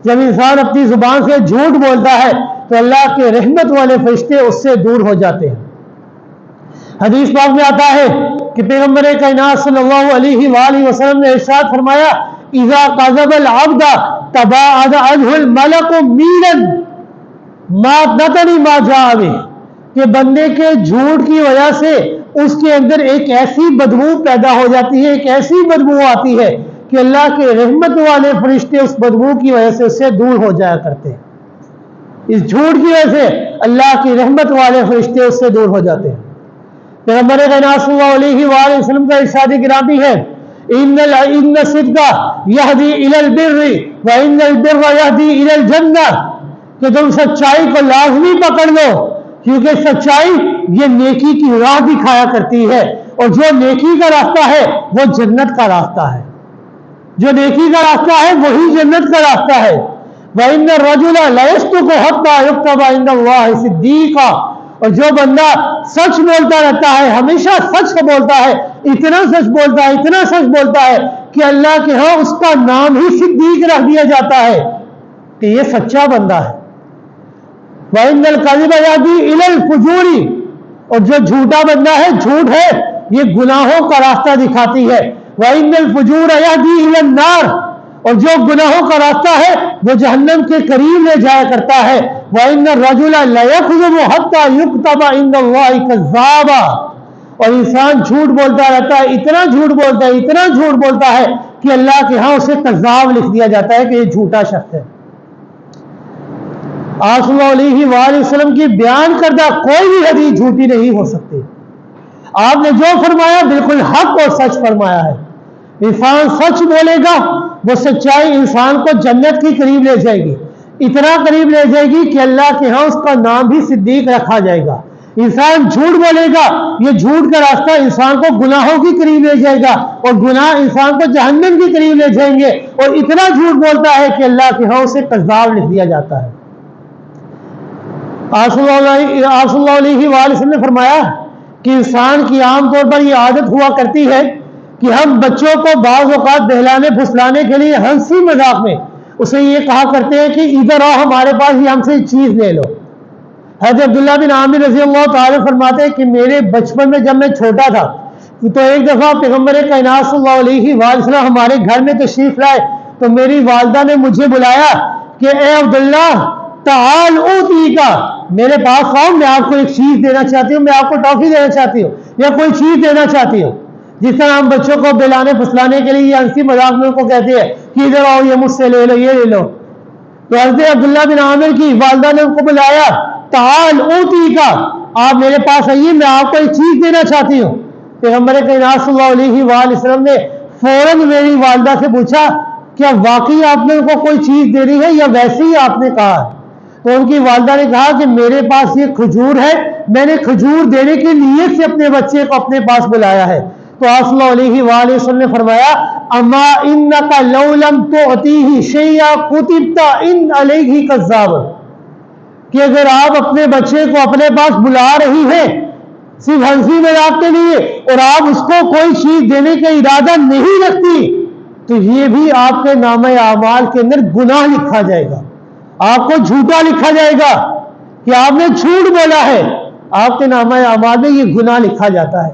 جب انسان اپنی زبان سے جھوٹ بولتا ہے تو اللہ کے رحمت والے فرشتے اس سے دور ہو جاتے ہیں. حدیث پاک میں آتا ہے کہ پیغمبر کائنات صلی اللہ علیہ وآلہ وسلم نے ارشاد فرمایا اذا کذب العبد تباعد عنہ الملک میلا ما نتنی ما جاء به, کہ بندے کے جھوٹ کی وجہ سے اس کے اندر ایک ایسی بدبو پیدا ہو جاتی ہے, ایک ایسی بدبو آتی ہے کہ اللہ کے رحمت والے فرشتے اس بدبو کی وجہ سے اس سے دور ہو جایا کرتے ہیں. اس جھوٹ کی وجہ سے اللہ کی رحمت والے فرشتے اس سے دور ہو جاتے ہیں. پیغمبر کائنات صلی اللہ علیہ وآلہ وسلم کا ارشاد گرامی ہے ان الصدق یہدی الی البر وان البر یہدی الی الجنہ, کہ تم سچائی کو لازمی پکڑ لو کیونکہ سچائی یہ نیکی کی راہ دکھایا کرتی ہے اور جو نیکی کا راستہ ہے وہ جنت کا راستہ ہے. جو نیکی کا راستہ ہے وہی جنت کا راستہ ہے. وَإِنَّ الرَّجُلَ لَيَصْدُقُ حَتَّى يُكْتَبَ عِندَ اللَّهِ صِدِّيقًا, اور جو بندہ سچ بولتا رہتا ہے, ہمیشہ سچ بولتا ہے, اتنا سچ بولتا ہے, اتنا سچ بولتا ہے کہ اللہ کے ہاں اس کا نام ہی صدیق رکھ دیا جاتا ہے کہ یہ سچا بندہ ہے. وَإِنَّ الْكَذِبَ يَهْدِي إِلَى الْفُجُورِ, اور جو جھوٹا بندہ ہے, جھوٹ ہے یہ گناہوں کا راستہ دکھاتی ہے. وَإِنَّ الْفُجُورَ يَهْدِي إِلَى النَّارِ, اور جو گناہوں کا راستہ ہے وہ جہنم کے قریب لے جایا کرتا ہے. وَإِنَّ الرَّجُلَ لَيَكْذِبُ حَتَّى يُكْتَبَ عِندَ اللَّهِ كَذَّابًا, اور انسان جھوٹ بولتا رہتا ہے, اتنا جھوٹ بولتا ہے, اتنا جھوٹ بولتا ہے کہ اللہ کے ہاں اسے کذاب لکھ دیا جاتا ہے کہ یہ جھوٹا شخص ہے. آپ صلی اللہ علیہ وآلہ وسلم کی بیان کردہ کوئی بھی حدیث جھوٹی نہیں ہو سکتی. آپ نے جو فرمایا بالکل حق اور سچ فرمایا ہے. انسان سچ بولے گا وہ سچائی انسان کو جنت کی قریب لے جائے گی, اتنا قریب لے جائے گی کہ اللہ کے ہاں اس کا نام بھی صدیق رکھا جائے گا. انسان جھوٹ بولے گا, یہ جھوٹ کا راستہ انسان کو گناہوں کی قریب لے جائے گا اور گناہ انسان کو جہنم کی قریب لے جائیں گے, اور اتنا جھوٹ بولتا ہے کہ اللہ کے ہاں اسے کذاب لکھ دیا جاتا ہے. آپ صلی اللہ علیہ وآلہ وسلم نے فرمایا کہ انسان کی عام طور پر یہ عادت ہوا کرتی ہے کہ ہم بچوں کو بعض اوقات بہلانے پھسلانے کے لیے ہنسی مذاق میں اسے یہ کہا کرتے ہیں کہ ادھر آؤ ہمارے پاس ہی ہم سے چیز لے لو. حضرت عبداللہ بن عامر رضی اللہ تعالی فرماتے ہیں کہ میرے بچپن میں جب میں چھوٹا تھا تو ایک دفعہ پیغمبر کائنات صلی اللہ علیہ وآلہ وسلم ہمارے گھر میں تشریف لائے تو میری والدہ نے مجھے بلایا کہ اے عبداللہ تعال اوتی کا، میرے پاس آؤ، میں آپ کو ایک چیز دینا چاہتی ہوں، میں آپ کو ٹافی دینا چاہتی ہوں یا کوئی چیز دینا چاہتی ہوں. جس طرح ہم بچوں کو بلانے پھسلانے کے لیے ہنسی مذاق میں ان کو کہتے ہیں کہ ادھر آؤ یہ مجھ سے لے لو، یہ لے لو. تو حضرت عبداللہ بن عامر کی والدہ نے ان کو بلایا تعال اوتی کا، آپ میرے پاس آئیے، میں آپ کو ایک چیز دینا چاہتی ہوں. پیغمبر کائنات صلی اللہ علیہ وآلہ وسلم نے فوراً میری والدہ سے پوچھا کیا واقعی آپ نے ان کو کوئی چیز دینی ہے یا ویسے ہی آپ نے کہا ہے؟ تو ان کی والدہ نے کہا کہ میرے پاس یہ کھجور ہے، میں نے کھجور دینے کی نیت سے اپنے بچے کو اپنے پاس بلایا ہے. تو آپ صلی اللہ علیہ وآلہ وسلم نے فرمایا اما انک لو لم تعطیہ شیئا کتبت ان علیہ کذاب، کہ اگر آپ اپنے بچے کو اپنے پاس بلا رہی ہیں صرف ہنسی مذاق کے لیے اور آپ اس کو کوئی چیز دینے کا ارادہ نہیں رکھتی تو یہ بھی آپ کے نامہ اعمال کے اندر گناہ لکھا جائے گا، آپ کو جھوٹا لکھا جائے گا کہ آپ نے جھوٹ بولا ہے، آپ کے نامہ اعمال میں یہ گناہ لکھا جاتا ہے.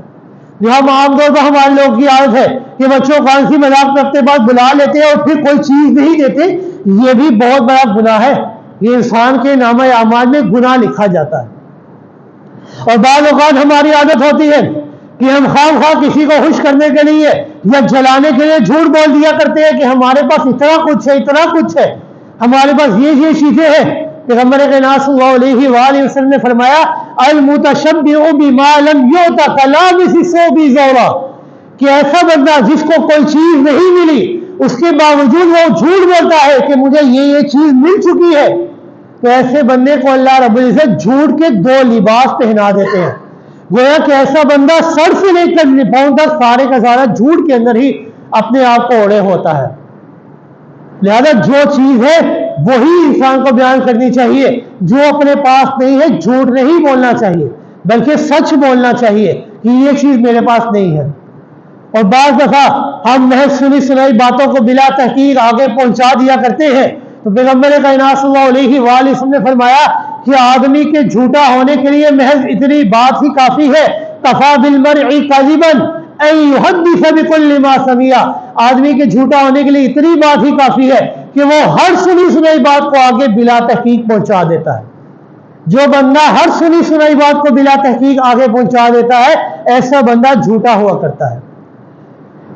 جو ہم عام طور پر ہمارے لوگوں کی عادت ہے کہ بچوں کو ہنسی مذاق میں اپنے پاس بلا لیتے ہیں اور پھر کوئی چیز نہیں دیتے، یہ بھی بہت بڑا گناہ ہے، یہ انسان کے نامہ اعمال میں گناہ لکھا جاتا ہے. اور بعض اوقات ہماری عادت ہوتی ہے کہ ہم خواہ خواہ کسی کو خوش کرنے کے لیے یا جلانے کے لیے جھوٹ بول دیا کرتے ہیں کہ ہمارے پاس اتنا کچھ ہے، اتنا کچھ ہے، ہمارے پاس یہ چیزیں ہیں. پیغمبر کائنات صلی اللہ علیہ وآلہ وسلم نے فرمایا المتشبع بما لم یؤت کلابس ثوب زورا، کہ ایسا بندہ جس کو کوئی چیز نہیں ملی اس کے باوجود وہ جھوٹ بولتا ہے کہ مجھے یہ چیز مل چکی ہے، تو ایسے بندے کو اللہ رب العزت جھوٹ کے دو لباس پہنا دیتے ہیں. گویا کہ ایسا بندہ سر سے لے کر پاؤں تک سارے کا سارا جھوٹ کے اندر ہی اپنے آپ کو اوڑے ہوتا ہے. لہذا جو چیز ہے وہی انسان کو بیان کرنی چاہیے، جو اپنے پاس نہیں ہے جھوٹ نہیں بولنا چاہیے بلکہ سچ بولنا چاہیے کہ یہ چیز میرے پاس نہیں ہے. اور بعض دفعہ ہم محض سنی سنائی باتوں کو بلا تحقیق آگے پہنچا دیا کرتے ہیں. تو پیغمبر کائنات صلی اللہ علیہ وآلہ وسلم نے فرمایا کہ آدمی کے جھوٹا ہونے کے لیے محض اتنی بات ہی کافی ہے کفا بالمرء کذبا ان یحدث بکل ما سمع، آدمی کے جھوٹا ہونے کے لیے اتنی بات ہی کافی ہے کہ وہ ہر سنی سنائی بات کو آگے بلا تحقیق پہنچا دیتا ہے. جو بندہ ہر سنی سنائی بات کو بلا تحقیق آگے پہنچا دیتا ہے ایسا بندہ جھوٹا ہوا کرتا ہے.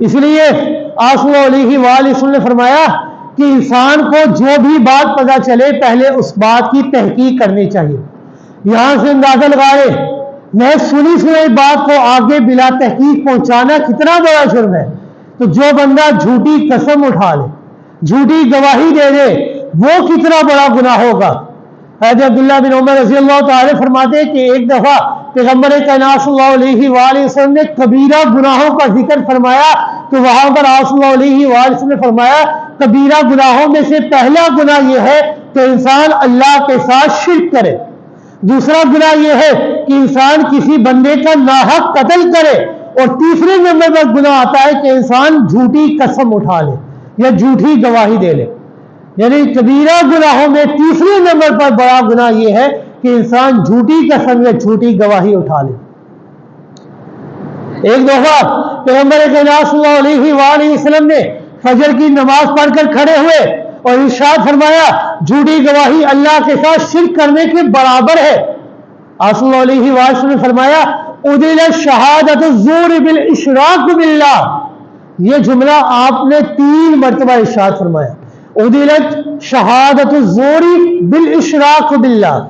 اس لیے آپ صلی اللہ علیہ وآلہ وسلم نے فرمایا کہ انسان کو جو بھی بات پتہ چلے پہلے اس بات کی تحقیق کرنی چاہیے. یہاں سے اندازہ لگائے میں سنی سنائی بات کو آگے بلا تحقیق پہنچانا کتنا بڑا جرم ہے. تو جو بندہ جھوٹی قسم اٹھا لے، جھوٹی گواہی دے دے، وہ کتنا بڑا گناہ ہوگا. حضرت عبداللہ بن عمر رضی اللہ تعالی فرماتے ہیں کہ ایک دفعہ پیغمبر کائنات صلی اللہ علیہ وآلہ وسلم نے کبیرہ گناہوں کا ذکر فرمایا تو وہاں پر آپ صلی اللہ علیہ وآلہ وسلم نے فرمایا کبیرہ گناہوں میں سے پہلا گناہ یہ ہے کہ انسان اللہ کے ساتھ شرک کرے. دوسرا گناہ یہ ہے کہ انسان کسی بندے کا ناحق قتل کرے. اور تیسرے نمبر پر گناہ آتا ہے کہ انسان جھوٹی قسم اٹھا لے یا جھوٹی گواہی دے لے. یعنی کبیرہ گناہوں میں تیسرے نمبر پر بڑا گناہ یہ ہے کہ انسان جھوٹی قسم یا جھوٹی گواہی اٹھا لے. ایک دفعہ پیغمبر کائنات صلی اللہ علیہ وآلہ وسلم نے فجر کی نماز پڑھ کر کھڑے ہوئے اور ارشاد فرمایا جھوٹی گواہی اللہ کے ساتھ شرک کرنے کے برابر ہے. آپ صلی اللہ علیہ وآلہ وسلم نے فرمایا ادلت شہادت الزور بالاشراک باللہ، یہ جملہ آپ نے 3 مرتبہ ارشاد فرمایا. ادلت شہادت الزور بالاشراک باللہ،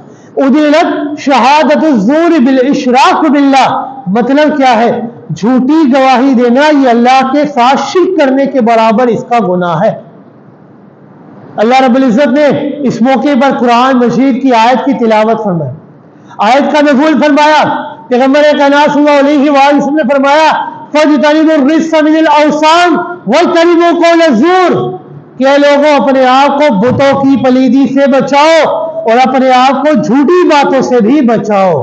ادلت شہادت الزور بالاشراک باللہ. مطلب کیا ہے؟ جھوٹی گواہی دینا یہ اللہ کے ساتھ شرک کرنے کے برابر اس کا گناہ ہے. اللہ رب العزت نے اس موقع پر قرآن مجید کی آیت کی تلاوت فرمائی، آیت کا نزول فرمایا. پیغمبر کائنات صلی اللہ علیہ وآلہ وسلم نے فرمایا فاجتنبوا الرجس من الاوثان واجتنبوا قول الزور، کہ اے لوگوں اپنے آپ کو بتوں کی پلیدی سے بچاؤ اور اپنے آپ کو جھوٹی باتوں سے بھی بچاؤ.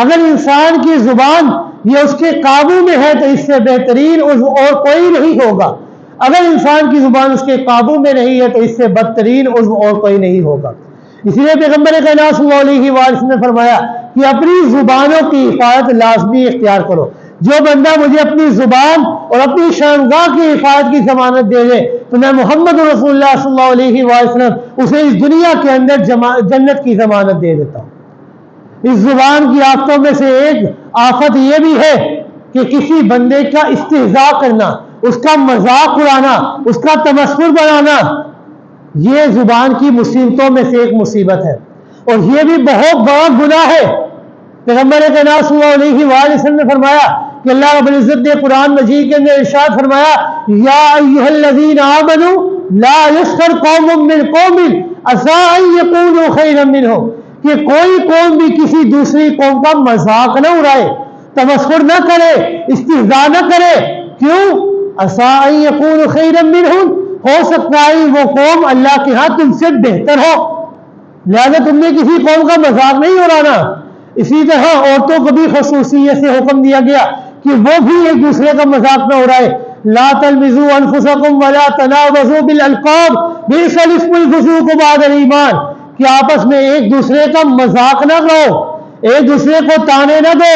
اگر انسان کی زبان یہ اس کے قابو میں ہے تو اس سے بہترین عضو اور کوئی نہیں ہوگا، اگر انسان کی زبان اس کے قابو میں نہیں ہے تو اس سے بدترین عضو اور کوئی نہیں ہوگا۔ اسی لیے پیغمبر کائنات صلی اللہ علیہ وسلم نے فرمایا کہ اپنی زبانوں کی حفاظت لازمی اختیار کرو، جو بندہ مجھے اپنی زبان اور اپنی شرمگاہ کی حفاظت کی ضمانت دے دے تو میں محمد رسول اللہ صلی اللہ علیہ وسلم اسے اس دنیا کے اندر جنت کی ضمانت دے دیتا ہوں۔ اس زبان کی آفتوں میں سے ایک آفت یہ بھی ہے کہ کسی بندے کا استہزاء کرنا، اس کا مذاق اڑانا، اس کا تمسخر بنانا، یہ زبان کی مصیبتوں میں سے ایک مصیبت ہے، اور یہ بھی بہت بڑا گناہ ہے۔ پیغمبر کائنات صلی اللہ علیہ وآلہ وسلم نے فرمایا کہ اللہ رب العزت نے قرآن مجید کے اندر ارشاد فرمایا یا ایھا الذین آمنوا لا یسخر قوم من قوم عسى ان یکونوا خیرا منهم، کہ کوئی قوم بھی کسی دوسری قوم کا مذاق نہ اڑائے، تمسخر نہ کرے، استہزاء نہ کرے۔ کیوں؟ عسى ان یکونوا خیرا منهم، ہو سکتا ہے وہ قوم اللہ کے ہاں تم سے بہتر ہو، لہذا تم نے کسی قوم کا مذاق نہیں اڑانا۔ اسی طرح عورتوں کو بھی خصوصیت سے حکم دیا گیا کہ وہ بھی ایک دوسرے کا مذاق نہ اڑائے۔ لا تلمزوا انفسکم ولا تنابزوا بالالقاب بئس الاسم الفسوق بعد الایمان، کہ آپس میں ایک دوسرے کا مذاق نہ کرو، ایک دوسرے کو تانے نہ دو،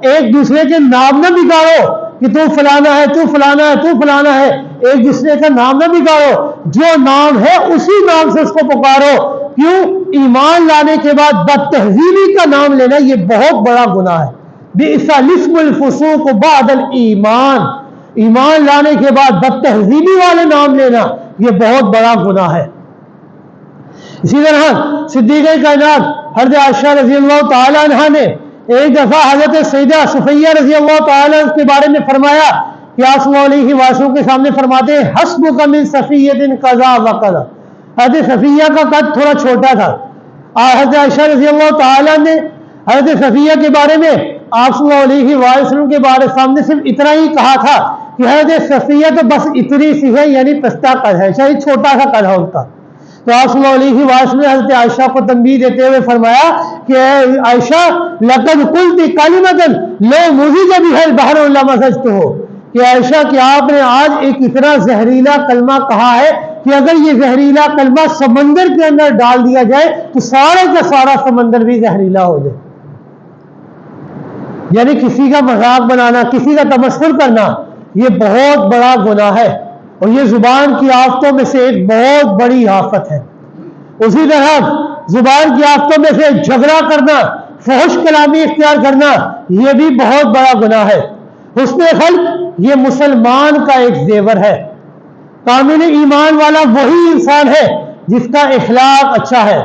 ایک دوسرے کے نام نہ بگاڑو کہ تو فلانا ہے، تو فلانا ہے، تو فلانا ہے، ایک دوسرے کا نام نہ بگاڑو، جو نام ہے اسی نام سے اس کو پکارو۔ کیوں؟ ایمان لانے کے بعد بد تہذیبی کا نام لینا یہ بہت بڑا گناہ ہے۔ بئس الاسم الفسوق بعد الایمان، ایمان لانے کے بعد بد تہذیبی والے نام لینا یہ بہت بڑا گناہ ہے۔ اسی طرح صدیقہ کائنات حضرت عائشہ رضی اللہ تعالی عنہا نے ایک دفعہ حضرت سیدہ صفیہ رضی اللہ تعالی عنہ کے بارے میں فرمایا کہ آپ صلی اللہ علیہ وسلم کے سامنے فرماتے ہیں حسبک من صفیۃ قضا وقضا، حضرت صفیہ کا قد تھوڑا چھوٹا تھا، حضرت عائشہ رضی اللہ تعالیٰ نے حضرت صفیہ کے بارے میں آپ صلی اللہ علیہ وسلم کے بارے سامنے صرف اتنا ہی کہا تھا کہ حضرت صفیہ تو بس اتنی سی ہے، یعنی پستہ قد ہے، شاید چھوٹا سا قد ہے ان کا۔ تو آپ صلی اللہ علیہ وسلم نے حضرت عائشہ کو تنبیہ دیتے ہوئے فرمایا کہ اے عائشہ لقد قلت کلمۃ لو مزج بها البحر لمزجته، کہ عائشہ کہ آپ نے آج ایک اتنا زہریلا کلمہ کہا ہے کہ اگر یہ زہریلا کلمہ سمندر کے اندر ڈال دیا جائے تو سارا کا سارا سمندر بھی زہریلا ہو جائے۔ یعنی کسی کا مذاق بنانا، کسی کا تمسخر کرنا یہ بہت بڑا گناہ ہے، اور یہ زبان کی آفتوں میں سے ایک بہت بڑی آفت ہے۔ اسی طرح زبان کی آفتوں میں سے جھگڑا کرنا، فحش کلامی اختیار کرنا یہ بھی بہت بڑا گناہ ہے۔ حسن خلق یہ مسلمان کا ایک زیور ہے۔ کامل ایمان والا وہی انسان ہے جس کا اخلاق اچھا ہے۔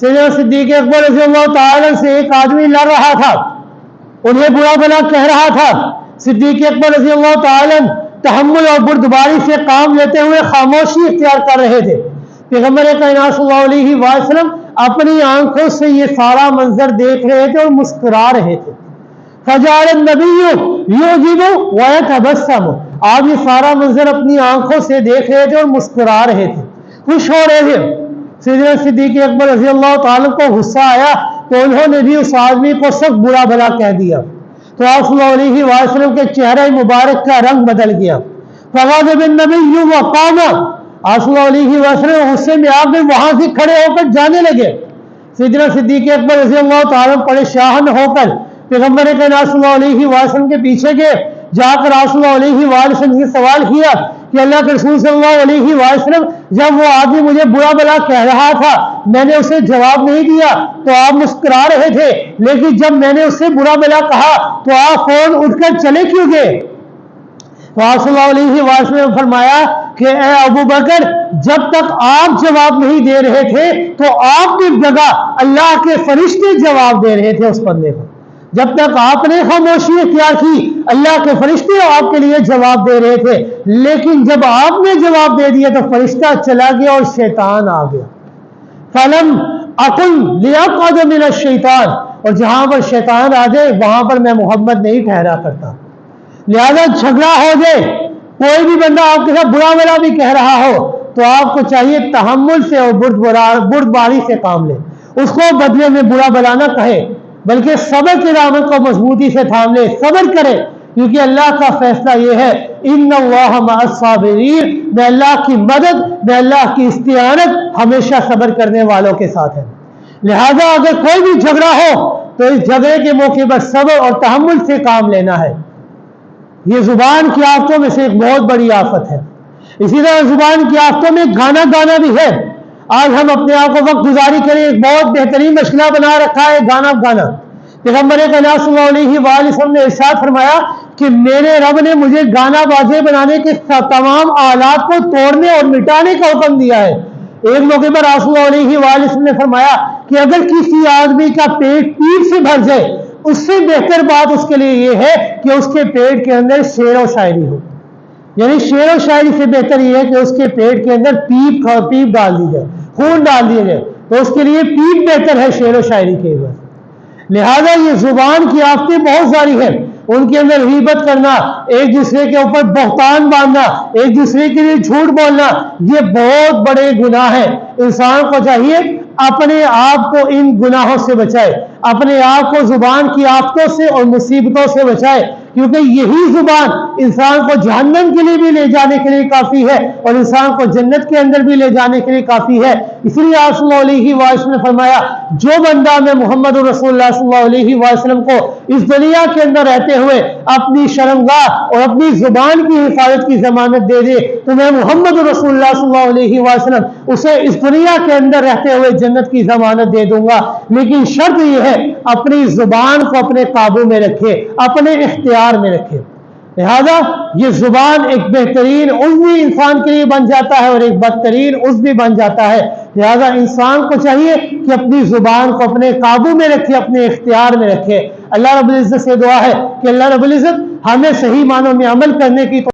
سیدنا صدیق اکبر رضی اللہ تعالیٰ سے ایک آدمی لڑ رہا تھا، انہیں برا بھلا کہہ رہا تھا، صدیق اکبر رضی اللہ تعالیٰ تحمل اور بردباری سے کام لیتے ہوئے خاموشی اختیار کر رہے تھے۔ پیغمبر کائنات صلی اللہ علیہ وسلم اپنی آنکھوں سے یہ سارا منظر دیکھ رہے تھے اور مسکرا رہے تھے۔ فجعل النبی یعجب ویتبسم، آپ یہ سارا منظر اپنی آنکھوں سے دیکھ رہے تھے اور مسکرا رہے تھے، خوش ہو رہے تھے۔ سیدنا صدیق اکبر رضی اللہ تعالیٰ کو غصہ آیا تو انہوں نے بھی اس آدمی کو سخت برا بھلا کہہ دیا، تو آپ صلی اللہ علیہ وسلم کے چہرہ مبارک کا رنگ بدل گیا۔ فغضب النبی وقام، آپ صلی اللہ علیہ وسلم غصے میں آ کر وہاں سے کھڑے ہو کر جانے لگے۔ سیدنا صدیق اکبر رضی اللہ تعالیٰ پریشان ہو کر پیغمبر کائنات صلی اللہ علیہ وسلم کے پیچھے گئے، جا کر آپ صلی اللہ علیہ وسلم سے سوال کیا کہ اللہ کے رسول صلی اللہ علیہ وسلم جب وہ آدمی مجھے برا بھلا کہہ رہا تھا میں نے اسے جواب نہیں دیا تو آپ مسکرا رہے تھے، لیکن جب میں نے اسے برا بھلا کہا تو آپ فوراً اٹھ کر چلے کیوں گئے؟ تو آپ صلی اللہ علیہ وسلم نے فرمایا کہ اے ابو بکر، جب تک آپ جواب نہیں دے رہے تھے تو آپ کی جگہ اللہ کے فرشتے جواب دے رہے تھے اس بندے کو۔ جب تک آپ نے خاموشی اختیار کی اللہ کے فرشتے آپ کے لیے جواب دے رہے تھے، لیکن جب آپ نے جواب دے دیا تو فرشتہ چلا گیا اور شیطان آ گیا۔ فَلَمْ أَقُلْ لِأَقْعُدَ مِنَ الشَّيْطَانِ، اور جہاں پر شیطان آ جائے وہاں پر میں محمد نہیں ٹھہرا کرتا۔ لہذا جھگڑا ہو جائے، کوئی بھی بندہ آپ کے ساتھ برا بھلا بھی کہہ رہا ہو تو آپ کو چاہیے تحمل سے اور بردباری سے کام لے، اس کو بدلے میں برا بھلا نہ کہے، بلکہ صبر کے دامن کو مضبوطی سے تھام لے، صبر کرے، کیونکہ اللہ کا فیصلہ یہ ہے ان اللہ مع الصابرین، میں اللہ کی مدد، میں اللہ کی استعانت ہمیشہ صبر کرنے والوں کے ساتھ ہے۔ لہذا اگر کوئی بھی جھگڑا ہو تو اس جھگڑے کے موقع پر صبر اور تحمل سے کام لینا ہے۔ یہ زبان کی آفتوں میں سے ایک بہت بڑی آفت ہے۔ اسی طرح زبان کی آفتوں میں گانا گانا بھی ہے۔ آج ہم اپنے آپ کو وقت گزاری کریں، ایک بہت بہترین مشغلہ بنا رکھا ہے گانا گانا۔ پیغمبر صلی اللہ علیہ وآلہ وسلم نے ارشاد فرمایا کہ میرے رب نے مجھے گانا بازے بنانے کے تمام آلات کو توڑنے اور مٹانے کا حکم دیا ہے۔ ایک موقع پر رسول اللہ علیہ وآلہ وسلم نے فرمایا کہ اگر کسی آدمی کا پیٹ پیٹ سے بھر جائے، اس سے بہتر بات اس کے لیے یہ ہے کہ اس کے پیٹ کے اندر شعر و شاعری ہو، یعنی شعر و شاعری سے بہتر یہ ہے کہ اس کے پیٹ کے اندر پیپ ڈال دی جائے، خون ڈال دیا جائے، تو اس کے لیے پیپ بہتر ہے شعر و شاعری کے بعد۔ لہذا یہ زبان کی آفتیں بہت ساری ہیں، ان کے اندر غیبت کرنا، ایک دوسرے کے اوپر بہتان باندھنا، ایک دوسرے کے لیے جھوٹ بولنا، یہ بہت بڑے گناہ ہیں۔ انسان کو چاہیے اپنے آپ کو ان گناہوں سے بچائے، اپنے آپ کو زبان کی آفتوں سے اور مصیبتوں سے بچائے، کیونکہ یہی زبان انسان کو جہنم کے لیے بھی لے جانے کے لیے کافی ہے اور انسان کو جنت کے اندر بھی لے جانے کے لیے کافی ہے۔ اس لیے آپ صلی اللہ علیہ وآلہ وسلم نے فرمایا جو بندہ میں محمد رسول اللہ صلی اللہ علیہ وآلہ وسلم کو اس دنیا کے اندر رہتے ہوئے اپنی شرمگاہ اور اپنی زبان کی حفاظت کی ضمانت دے دے تو میں محمد رسول اللہ صلی اللہ علیہ وآلہ وسلم اسے اس دنیا کے اندر رہتے ہوئے جنت کی ضمانت دے دوں گا، لیکن شرط یہ ہے اپنی زبان کو اپنے قابو میں رکھے، اپنے اختیار میں رکھے۔ لہذا یہ زبان ایک بہترین عضو انسان کے لیے بن جاتا ہے اور ایک بدترین عضو بھی بن جاتا ہے۔ لہذا انسان کو چاہیے کہ اپنی زبان کو اپنے قابو میں رکھے، اپنے اختیار میں رکھے۔ اللہ رب العزت سے دعا ہے کہ اللہ رب العزت ہمیں صحیح معنوں میں عمل کرنے کی